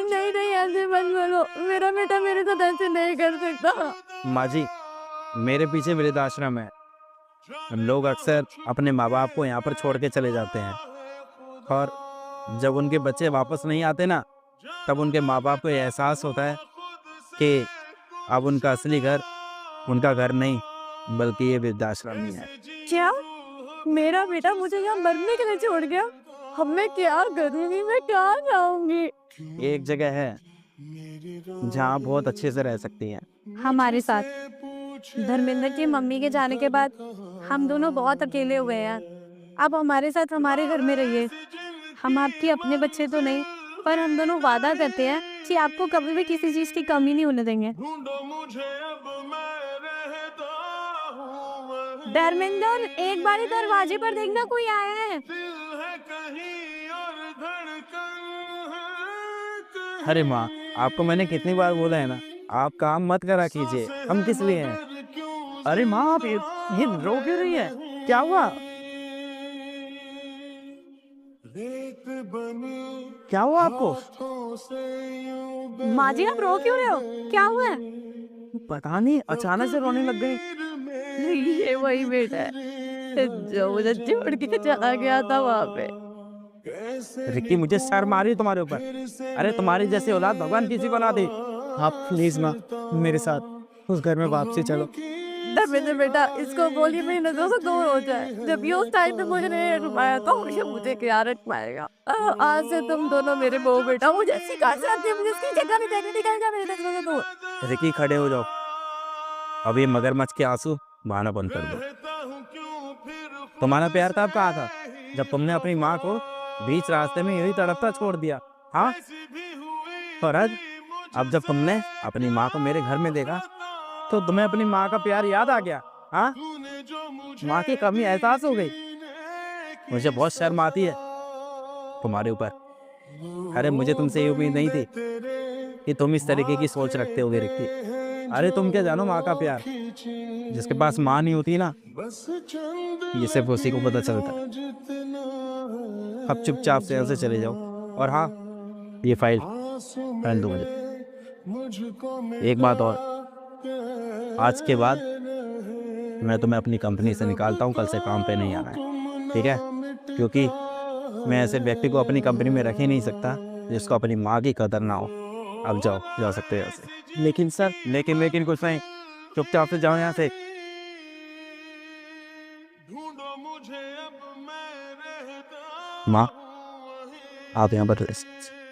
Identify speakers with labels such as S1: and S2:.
S1: नहीं नहीं, ऐसे मत बोलो, मेरा बेटा मेरे साथ ऐसे नहीं कर सकता।
S2: माँ जी, मेरे पीछे वृद्धाश्रम है। लोग अक्सर अपने माँ बाप को यहाँ पर छोड़ के चले जाते हैं, और जब उनके बच्चे वापस नहीं आते ना, तब उनके माँ बाप को ये एहसास होता है कि अब उनका असली घर उनका घर नहीं, बल्कि ये वृद्धाश्रम ही है।
S1: क्या मेरा बेटा मुझे यहाँ मरने के लिए छोड़ गया? अब मैं क्या करूंगी, मैं कहाँ जाऊंगी?
S2: एक जगह है जहाँ आप बहुत अच्छे से रह सकती हैं।
S1: हमारे साथ। धर्मेंद्र की मम्मी के जाने के बाद हम दोनों बहुत अकेले हुए हैं। अब हमारे साथ हमारे घर में रहिए। हम आपके अपने बच्चे तो नहीं, पर हम दोनों वादा करते हैं कि आपको कभी भी किसी चीज की कमी नहीं होने देंगे। धर्मेंद्र, एक बार दरवाजे पर देखना, कोई आया है।
S2: अरे माँ, आपको मैंने कितनी बार बोला है ना, आप काम मत करा कीजिए, हम किस लिए हैं। अरे माँ, आप ये रो क्यों रही है? क्या हुआ? क्या हुआ आपको?
S1: माँ जी, आप रो क्यों रहे हो? क्या हुआ है?
S2: पता नहीं, अचानक से रोने लग गई।
S1: ये वही बेटा है जो मुझे छोड़ के चला गया था वहां पे।
S2: रिक्की, मुझे शर्म आ रही है तुम्हारे ऊपर। अरे तुम्हारी जैसी औलाद भगवान किसी को ना दे। आप प्लीज माँ, मेरे साथ उस घर में वापसी चलो।
S1: धर्मेंद्र बेटा, इसको बोलिए मेरी नजरों से दूर हो जाए। जब ये उस टाइम पे मुझे नहीं रुकवाया तो मुझे मुझे क्या रुकवाएगा? आज से तुम दोनों मेरे बहू बेटा, मुझे सिखा सकते मुझे इसकी जगह नहीं देनी, निकल जा मेरी नजरों से दूर।
S2: रिक्की, खड़े हो जाओ। अब ये मगरमच्छ के आंसू बहाना बंद कर दो। तुम्हारा प्यार तब कहाँ था जब तुमने अपनी माँ को बीच रास्ते में यही तड़पता छोड़ दिया? हाँ, और आज अब जब तुमने अपनी माँ को मेरे घर में देखा, तो तुम्हें अपनी माँ का प्यार याद आ गया? हाँ, माँ की कमी एहसास हो गई। मुझे बहुत शर्म आती है तुम्हारे ऊपर। अरे मुझे तुमसे ये उम्मीद नहीं थी कि तुम इस तरीके की सोच रखते होगे रिक्की। अरे तुम क्या जानो माँ का प्यार? जिसके पास माँ नहीं होती ना, ये सिर्फ उसी को पता चलता है। अब चुपचाप से यहाँ से चले जाओ। और हाँ, ये फाइल पहन दो मुझे। एक बात और, आज के बाद मैं तुम्हें अपनी कंपनी से निकालता हूँ, कल से काम पे नहीं आना है, ठीक है? क्योंकि मैं ऐसे व्यक्ति को अपनी कंपनी में रख ही नहीं सकता जिसको अपनी माँ की कदर ना हो। अब जाओ, जा सकते हो यहाँ से। लेकिन सर, लेकिन कुछ नहीं, चुपचाप से जाओ यहाँ से। माँ, आप यहाँ पर रह सकते हैं।